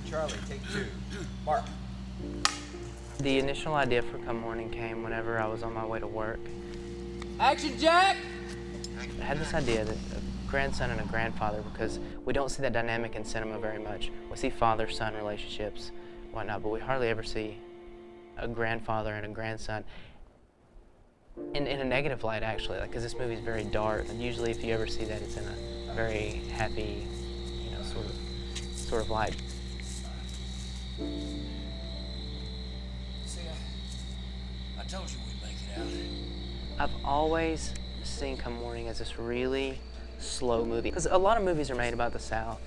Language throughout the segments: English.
Charlie, take 2. Mark. The initial idea for Come Morning came whenever I was on my way to work. Action, Jack! I had this idea that a grandson and a grandfather, because we don't see that dynamic in cinema very much. We see father-son relationships, whatnot, but we hardly ever see a grandfather and a grandson in a negative light, actually, because this movie is very dark, and usually if you ever see that, it's in a very happy, you know, sort of light. See, I told you we'd make it out. I've always seen Come Morning as this really slow movie, because a lot of movies are made about the South,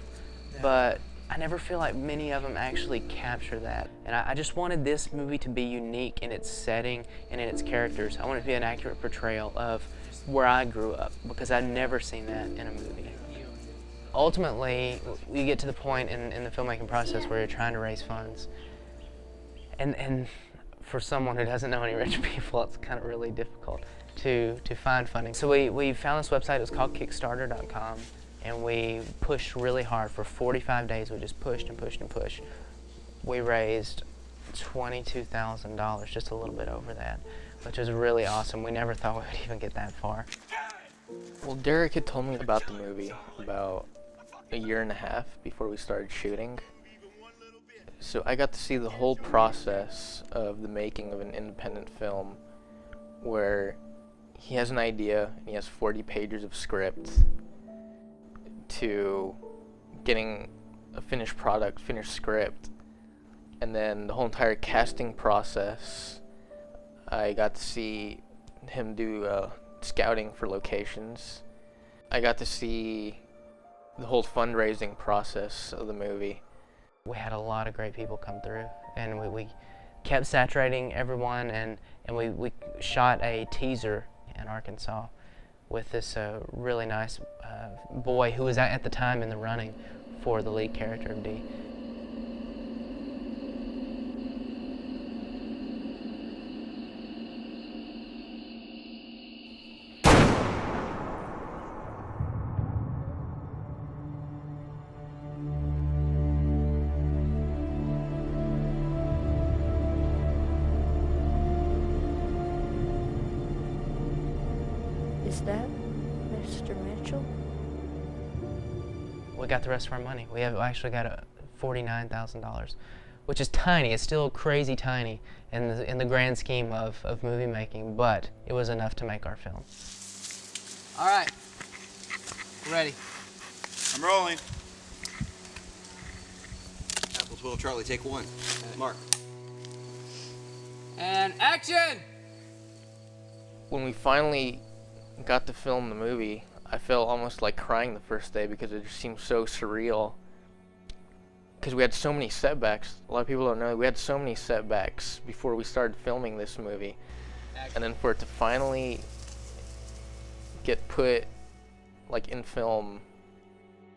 but I never feel like many of them actually capture that. And I just wanted this movie to be unique in its setting and in its characters. I wanted it to be an accurate portrayal of where I grew up, because I'd never seen that in a movie. Ultimately, you get to the point in the filmmaking process where you're trying to raise funds. And for someone who doesn't know any rich people, it's kind of really difficult to find funding. So we found this website. It was called Kickstarter.com. And we pushed really hard for 45 days. We just pushed and pushed and pushed. We raised $22,000, just a little bit over that, which was really awesome. We never thought we would even get that far. Well, Derek had told me about the movie about a year and a half before we started shooting. So I got to see the whole process of the making of an independent film, where he has an idea and he has 40 pages of script, to getting a finished product, finished script, and then the whole entire casting process. I got to see him do scouting for locations. I got to see the whole fundraising process of the movie. We had a lot of great people come through, and we kept saturating everyone, and we shot a teaser in Arkansas with this really nice boy who was at the time in the running for the lead character of Dee. Is that Mr. Mitchell? We got the rest of our money. We actually got $49,000, which is tiny. It's still crazy tiny in the grand scheme of movie making, but it was enough to make our film. All right. Ready. I'm rolling. Apple 12, Charlie, take 1. Mark. And action! When we finally got to film the movie, I felt almost like crying the first day, because it just seemed so surreal. Because we had so many setbacks. A lot of people don't know, we had so many setbacks before we started filming this movie. And then for it to finally get put like in film,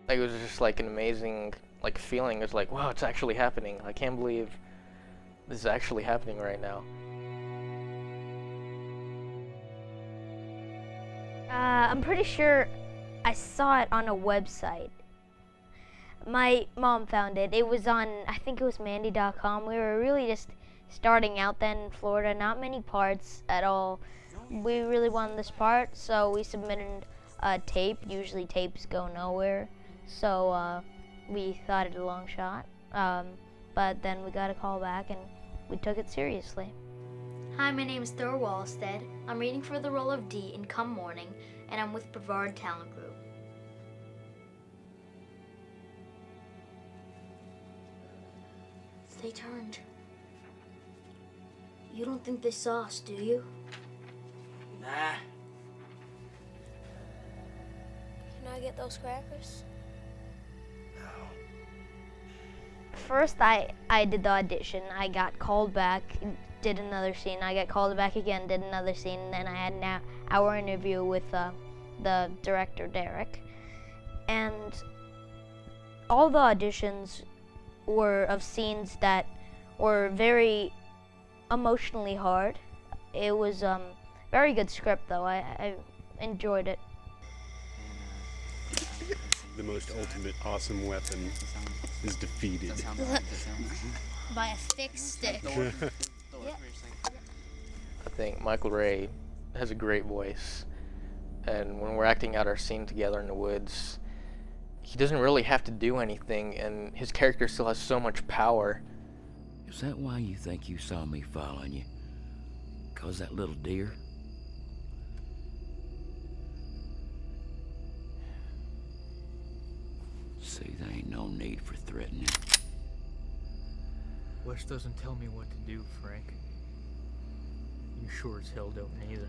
like, it was just like an amazing like feeling. It was like, wow, it's actually happening. I can't believe this is actually happening right now. I'm pretty sure I saw it on a website. My mom found it. It was on, I think it was Mandy.com. We were really just starting out then in Florida, not many parts at all. We really wanted this part, so we submitted a tape. Usually tapes go nowhere, so we thought it a long shot. But then we got a call back and we took it seriously. Hi, my name is Thor Wallstead. I'm reading for the role of Dee in Come Morning, and I'm with Brevard Talent Group. They turned. You don't think they saw us, do you? Nah. Can I get those crackers? First, I did the audition. I got called back, did another scene. I got called back again, did another scene, and then I had an hour interview with the director, Derek. And all the auditions were of scenes that were very emotionally hard. It was very good script, though. I enjoyed it. the most ultimate awesome weapon is defeated. By a thick stick. I think Michael Ray has a great voice, and when we're acting out our scene together in the woods, he doesn't really have to do anything, and his character still has so much power. Is that why you think you saw me following you? 'Cause that little deer? See, there ain't no need for threatening. Wes doesn't tell me what to do, Frank. You sure as hell don't either.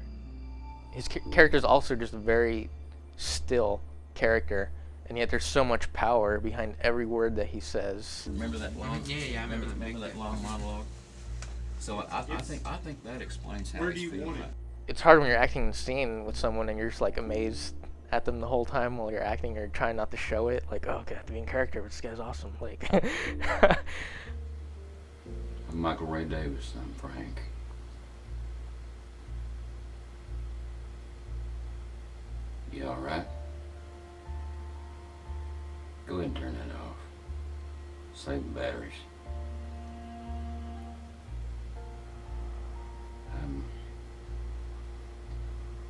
His character is also just a very still character, and yet there's so much power behind every word that he says. Remember that long? Yeah, I remember that long monologue. So I think that explains how he's feeling. It's hard when you're acting in a scene with someone and you're just like amazed at them the whole time while you're acting. You're trying not to show it. Like, oh, okay, I have to be in character, but this guy's awesome. Like, I'm Michael Ray Davis, I'm Frank. You all right? Go ahead and turn that off. Save the batteries.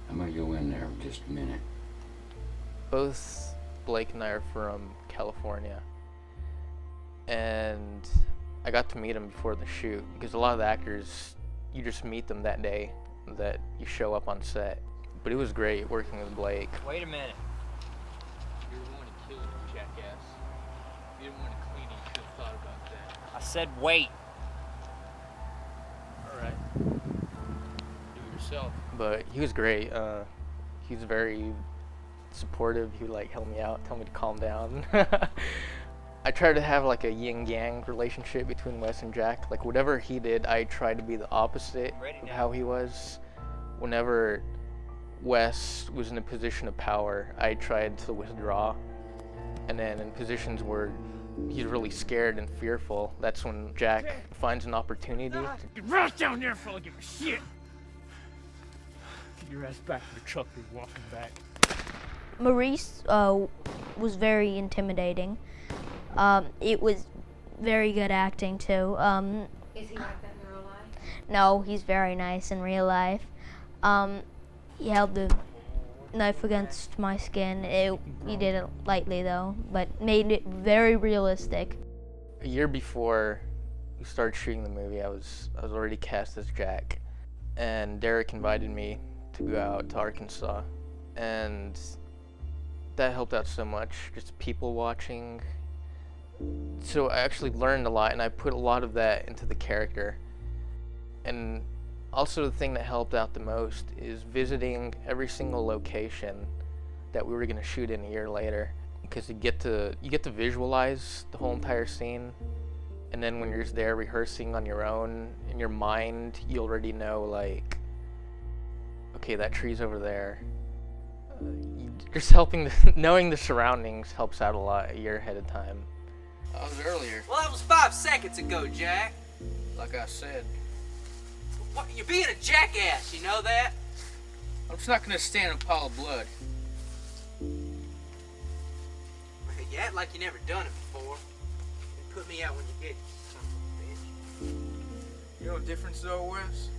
I'm gonna go in there in just a minute. both Blake and I are from California, and I got to meet him before the shoot because a lot of the actors, you just meet them that day that you show up on set. But it was great working with Blake. Wait a minute. You were going to kill him, jackass. If you didn't want to clean it, you should have thought about that. I said wait. Alright. Do it yourself. But he was great. He's very supportive. He would like help me out, tell me to calm down. I try to have like a yin-yang relationship between Wes and Jack. Like whatever he did, I tried to be the opposite of how he was. Whenever Wes was in a position of power, I tried to withdraw. And then in positions where he's really scared and fearful, that's when Jack finds an opportunity. Get right down there before I give a shit! Get your ass back to the truck, you're walking back. Maurice was very intimidating. It was very good acting too. Is he like that in real life? No, he's very nice in real life. He held the knife against my skin. He did it lightly though, but made it very realistic. A year before we started shooting the movie, I was already cast as Jack, and Derek invited me to go out to Arkansas, and that helped out so much, just people watching. So I actually learned a lot, and I put a lot of that into the character. And also the thing that helped out the most is visiting every single location that we were going to shoot in a year later, because you get to visualize the whole entire scene, and then when you're just there rehearsing on your own, in your mind, you already know, like, okay, that tree's over there. Just knowing the surroundings helps out a lot a year ahead of time. I was earlier. Well, that was 5 seconds ago, Jack. Like I said, What? You're being a jackass, you know that? I'm just not gonna stand in a pile of blood. You act like you never done it before. You put me out when you did, son of a bitch. You know the difference though, Wes?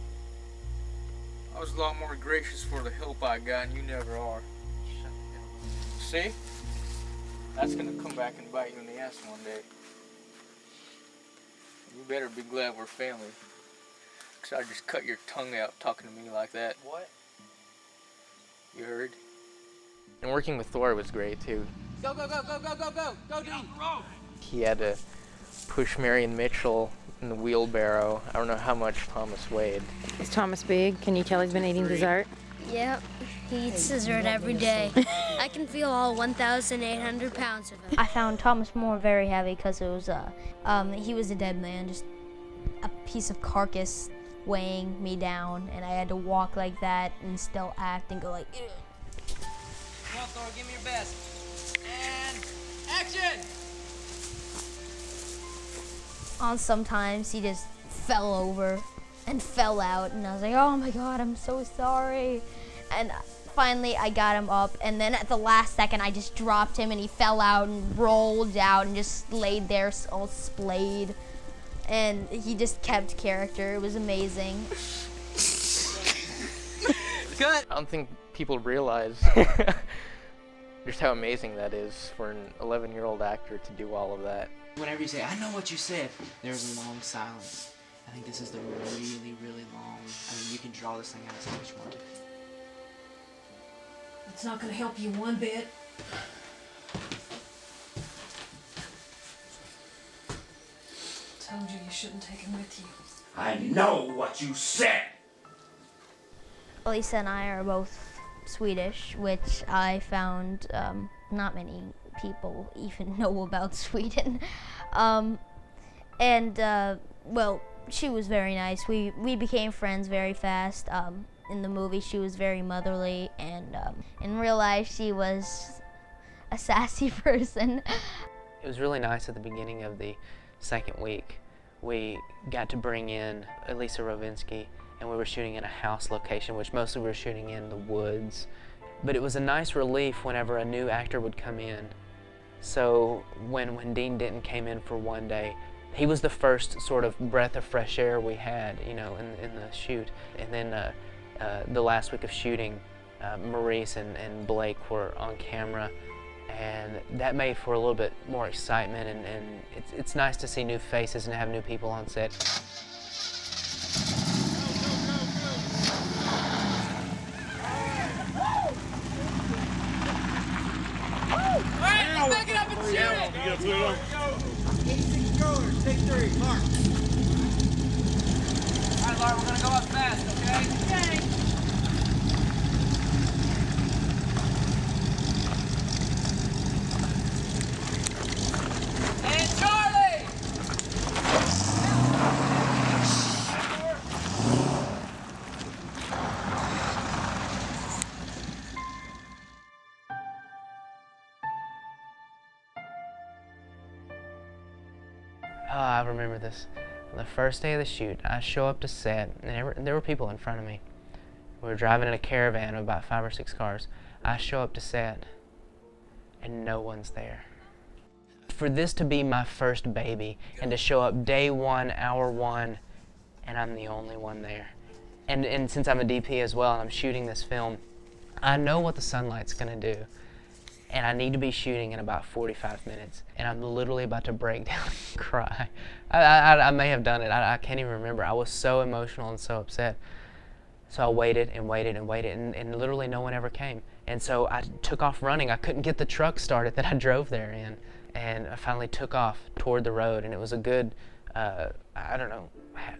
I was a lot more gracious for the help I got, and you never are. Shut the hell up. See? That's gonna come back and bite you in the ass one day. You better be glad we're family. 'Cause I just cut your tongue out talking to me like that. What? You heard? And working with Thor was great too. Go, go, go, go, go, go, go! Go, Dean! He had to push Marion Mitchell in the wheelbarrow. I don't know how much Thomas weighed. Is Thomas big? Can you tell he's been eating dessert? Yep, he eats dessert every day. I can feel all 1,800 pounds of it. I found Thomas More very heavy because it was he was a dead man, just a piece of carcass weighing me down, and I had to walk like that and still act and go like. Ugh. Come on, Thor, give me your best. And action! Sometimes he just fell over and fell out, and I was like, oh my god, I'm so sorry. And finally I got him up, and then at the last second I just dropped him and he fell out and rolled out and just laid there all splayed. And he just kept character. It was amazing. I don't think people realize just how amazing that is for an 11-year-old actor to do all of that. Whenever you say, I know what you said, there's a long silence. I think this is the really, really long. I mean, you can draw this thing out as much as you want. It's not going to help you one bit. Told you shouldn't take him with you. I know what you said! Lisa and I are both Swedish, which I found not many people even know about Sweden. Well, she was very nice. We became friends very fast. In the movie, she was very motherly, and in real life, she was a sassy person. It was really nice at the beginning of the second week. We got to bring in Elisa Rovinsky, and we were shooting in a house location, which mostly we were shooting in the woods. But it was a nice relief whenever a new actor would come in. So when Dean Denton came in for one day, he was the first sort of breath of fresh air we had, you know, in the shoot. And then the last week of shooting, Maurice and Blake were on camera, and that made for a little bit more excitement, and it's nice to see new faces and have new people on set. Back it up and shoot it! You got blue on? 86 colors, take 3, mark. All right, Laura, we're gonna go up fast, okay? Okay. And Charlie! Oh, I remember this. On the first day of the shoot, I show up to set, and there were people in front of me. We were driving in a caravan of about 5 or 6 cars. I show up to set, and no one's there. For this to be my first baby, and to show up day 1, hour 1, and I'm the only one there. And since I'm a DP as well, and I'm shooting this film, I know what the sunlight's gonna do. And I need to be shooting in about 45 minutes, and I'm literally about to break down and cry. I may have done it. I can't even remember. I was so emotional and so upset. So I waited and waited and waited, and literally no one ever came. And so I took off running. I couldn't get the truck started that I drove there in, and I finally took off toward the road, and it was a good, I don't know,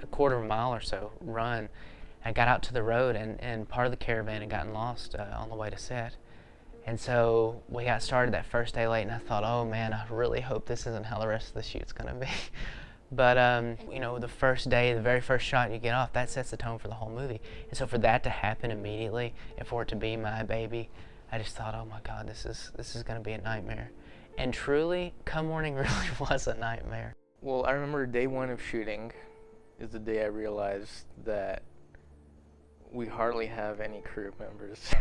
a quarter of a mile or so run. I got out to the road, and part of the caravan had gotten lost on the way to set. And so we got started that first day late, and I thought, oh man, I really hope this isn't how the rest of the shoot's gonna be. But you know, the first day, the very first shot you get off, that sets the tone for the whole movie. And so for that to happen immediately, and for it to be my baby, I just thought, oh my God, this is gonna be a nightmare. And truly, Come Morning really was a nightmare. Well, I remember day 1 of shooting is the day I realized that we hardly have any crew members.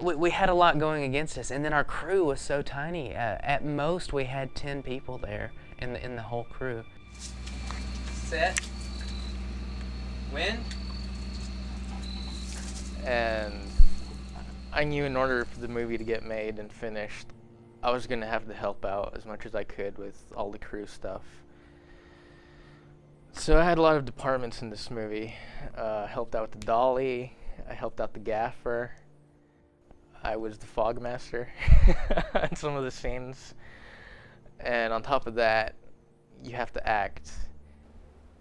We had a lot going against us, and then our crew was so tiny. At most, we had 10 people there in the whole crew. Set. Wind. And I knew in order for the movie to get made and finished, I was going to have to help out as much as I could with all the crew stuff. So I had a lot of departments in this movie. Helped out with the dolly, I helped out the gaffer, I was the fog master in some of the scenes. And on top of that, you have to act.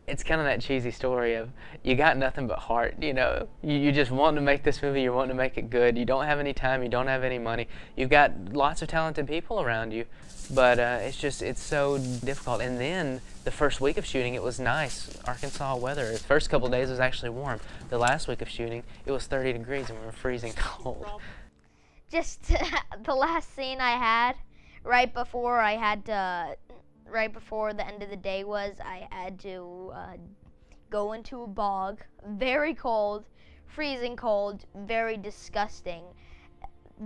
It's kind of that cheesy story of you got nothing but heart, you know. You just want to make this movie, you want to make it good. You don't have any time, you don't have any money. You've got lots of talented people around you, but it's so difficult. And then the first week of shooting, it was nice, Arkansas weather. The first couple of days was actually warm. The last week of shooting, it was 30 degrees and we were freezing cold. Just the last scene I had, right before the end of the day was, I had to go into a bog, very cold, freezing cold, very disgusting.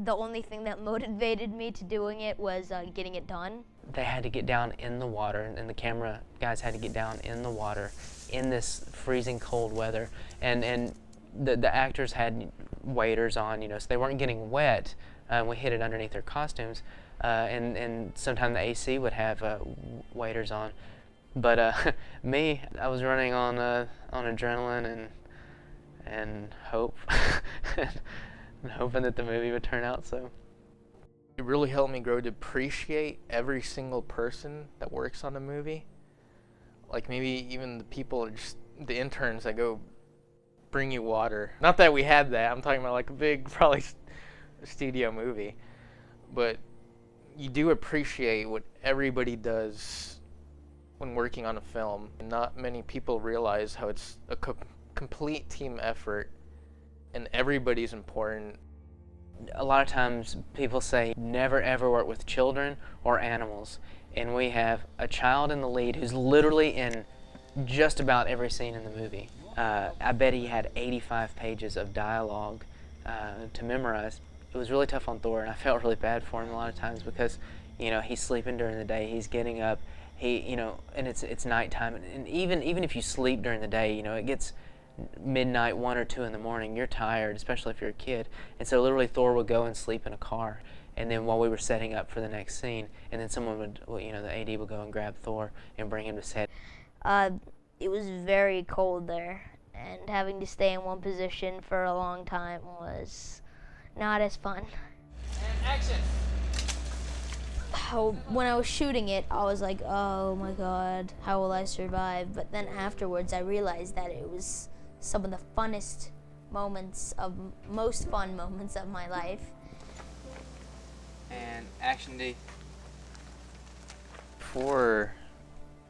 The only thing that motivated me to doing it was getting it done. They had to get down in the water, and the camera guys had to get down in the water in this freezing cold weather, and the actors had waders on, you know, so they weren't getting wet. We hid it underneath their costumes, and sometimes the AC would have waders on. But me, I was running on adrenaline and hope, and hoping that the movie would turn out so. It really helped me grow to appreciate every single person that works on a movie. Like maybe even the people, just the interns that go bring you water. Not that we had that, I'm talking about like a big, probably studio movie. But you do appreciate what everybody does when working on a film. And not many people realize how it's a complete team effort and everybody's important. A lot of times people say never ever work with children or animals, and we have a child in the lead who's literally in just about every scene in the movie. I bet he had 85 pages of dialogue to memorize. It was really tough on Thor, and I felt really bad for him a lot of times because, you know, he's sleeping during the day, he's getting up, and it's nighttime, and even if you sleep during the day, you know, it gets midnight, 1 or 2 in the morning, you're tired, especially if you're a kid. And so literally Thor would go and sleep in a car, and then while we were setting up for the next scene, and then someone would, well, you know, the AD would go and grab Thor and bring him to set. It was very cold there, and having to stay in one position for a long time was not as fun. And action! When I was shooting it, I was like, oh my god, how will I survive? But then afterwards I realized that it was some of the most fun moments of my life. And action, D. Before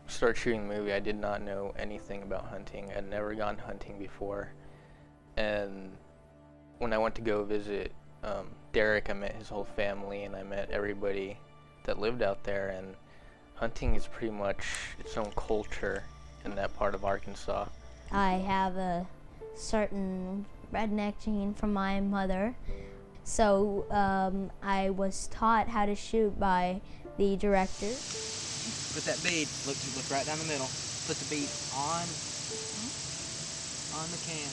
I started shooting the movie, I did not know anything about hunting. I'd never gone hunting before. And when I went to go visit Derek, I met his whole family, and I met everybody that lived out there, and hunting is pretty much its own culture in that part of Arkansas. I have a certain redneck gene from my mother, so I was taught how to shoot by the director. Put that bead, look right down the middle. Put the bead on the can.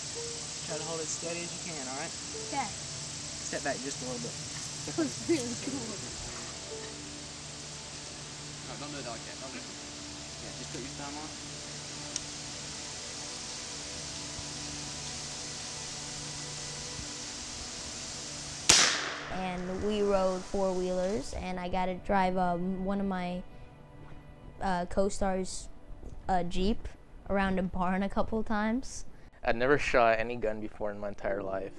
Try to hold it steady as you can, alright? Okay. Step back just a little bit. That was really cool. No, don't do it like that. Don't do it. Yeah, just put your thumb on. And we rode four-wheelers, and I got to drive one of my co-stars' Jeep around a barn a couple of times. I'd never shot any gun before in my entire life.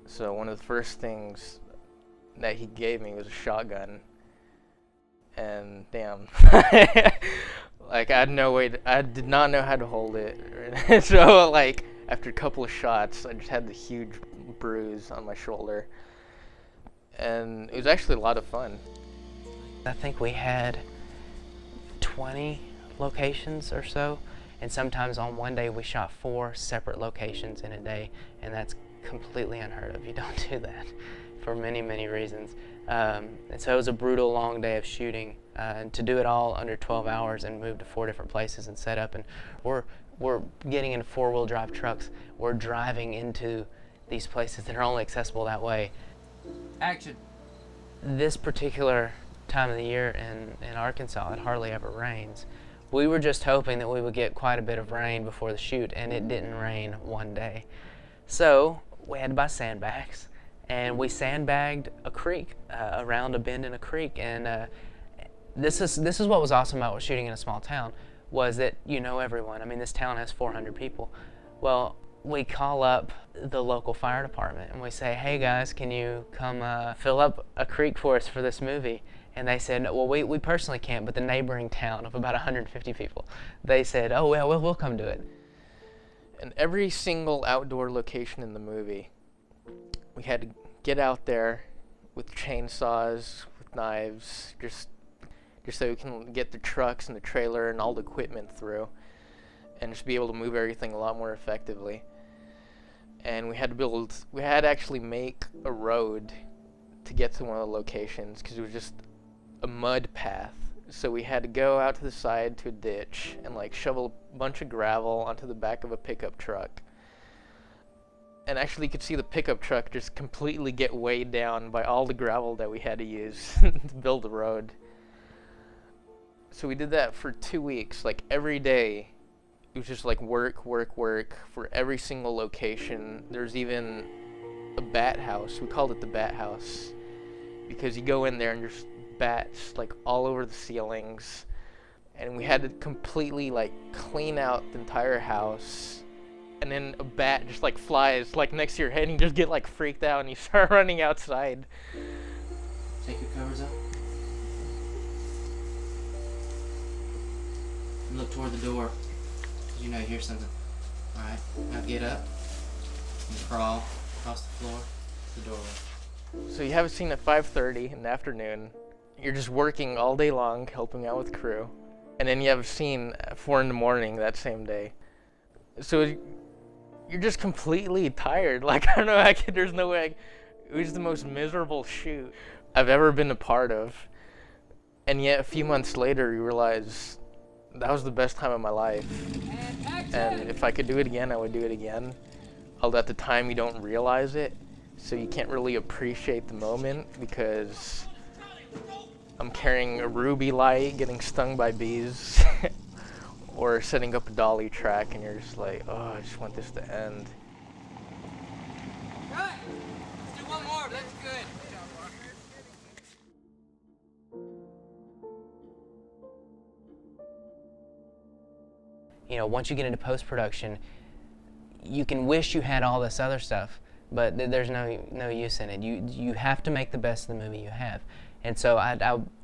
So one of the first things that he gave me was a shotgun. And damn, like I did not know how to hold it. So like after a couple of shots, I just had the huge bruise on my shoulder. And it was actually a lot of fun. I think we had 20 locations or so, and sometimes on one day we shot 4 separate locations in a day, and that's completely unheard of. You don't do that for many, many reasons. And so it was a brutal long day of shooting, and to do it all under 12 hours and move to 4 different places and set up, and we're getting in 4-wheel drive trucks. We're driving into these places that are only accessible that way. Action. This particular time of the year in Arkansas, it hardly ever rains. We were just hoping that we would get quite a bit of rain before the shoot, and it didn't rain one day. So we had to buy sandbags, and we sandbagged a creek, around a bend in a creek. And this is what was awesome about shooting in a small town, was that you know everyone. I mean, this town has 400 people. Well, we call up the local fire department and we say, hey guys, can you come fill up a creek for us for this movie? And they said, well, we personally can't, but the neighboring town of about 150 people, they said, oh, well, we'll come do it. And every single outdoor location in the movie, we had to get out there with chainsaws, with knives, just so we can get the trucks and the trailer and all the equipment through, and just be able to move everything a lot more effectively. and we had to actually make a road to get to one of the locations because it was just a mud path. So we had to go out to the side to a ditch and like shovel a bunch of gravel onto the back of a pickup truck. And actually you could see the pickup truck just completely get weighed down by all the gravel that we had to use to build the road. So we did that for 2 weeks, like every day. It was just like work for every single location. There's even a bat house. We called it the bat house because you go in there and there's bats like all over the ceilings, and we had to completely like clean out the entire house, and then a bat just like flies like next to your head and you just get like freaked out and you start running outside. Take your covers up. And look toward the door. You know you hear something. Alright, now get up and crawl across the floor to the doorway. So you have a scene at 5:30 in the afternoon. You're just working all day long, helping out with crew. And then you have a scene at 4 in the morning that same day. So you're just completely tired. Like, I don't know, there's no way. It was the most miserable shoot I've ever been a part of. And yet, a few months later, you realize that was the best time of my life. And if I could do it again, I would do it again. Although at the time, you don't realize it. So you can't really appreciate the moment because I'm carrying a ruby light, getting stung by bees, or setting up a dolly track, and you're just like, oh, I just want this to end. Good. Let's do one more. That's good. You know, once you get into post-production, you can wish you had all this other stuff, but there's no use in it. You have to make the best of the movie you have. And so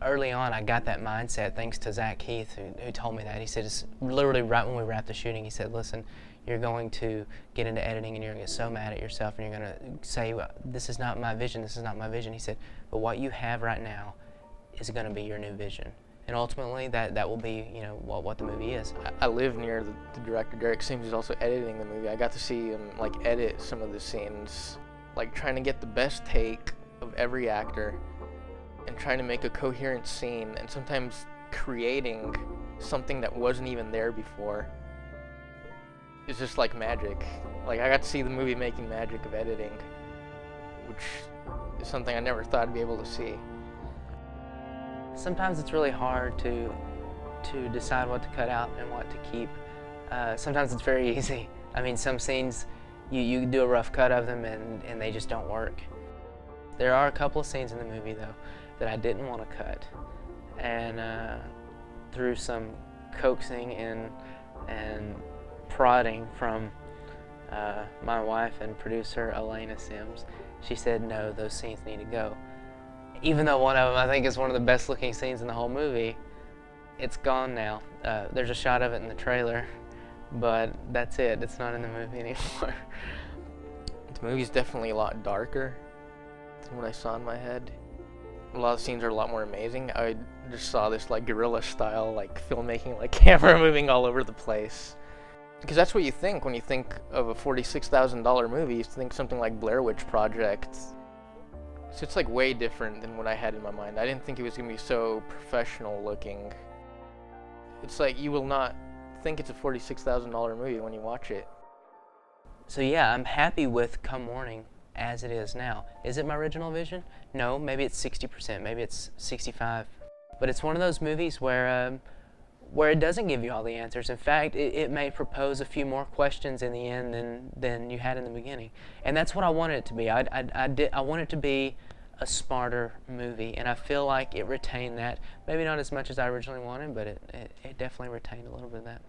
early on, I got that mindset thanks to Zach Heath, who told me that. He said, it's literally right when we wrapped the shooting, he said, listen, you're going to get into editing and you're going to get so mad at yourself and you're going to say, well, this is not my vision, this is not my vision. He said, but what you have right now is going to be your new vision. And ultimately, that will be, you know, what the movie is. I live near the director, Derek Sims, who's also editing the movie. I got to see him, like, edit some of the scenes, like, trying to get the best take of every actor and trying to make a coherent scene, and sometimes creating something that wasn't even there before. It's just like magic. Like, I got to see the movie making magic of editing, which is something I never thought I'd be able to see. Sometimes it's really hard to decide what to cut out and what to keep. Sometimes it's very easy. I mean, some scenes, you do a rough cut of them and they just don't work. There are a couple of scenes in the movie, though, that I didn't want to cut. And through some coaxing and prodding from my wife and producer, Elena Sims, she said, no, those scenes need to go. Even though one of them I think is one of the best looking scenes in the whole movie, it's gone now. There's a shot of it in the trailer, but that's it. It's not in the movie anymore. The movie's definitely a lot darker than what I saw in my head. A lot of the scenes are a lot more amazing. I just saw this like guerrilla style, like filmmaking, like camera moving all over the place. Because that's what you think when you think of a $46,000 movie. You think something like Blair Witch Project. So it's like way different than what I had in my mind. I didn't think it was going to be so professional looking. It's like you will not think it's a $46,000 movie when you watch it. So yeah, I'm happy with Come Morning as it is now. Is it my original vision? No, maybe it's 60%, maybe it's 65%. But it's one of those movies where it doesn't give you all the answers. In fact, it may propose a few more questions in the end than you had in the beginning. And that's what I wanted it to be. I want it to be a smarter movie, and I feel like it retained that. Maybe not as much as I originally wanted, but it definitely retained a little bit of that.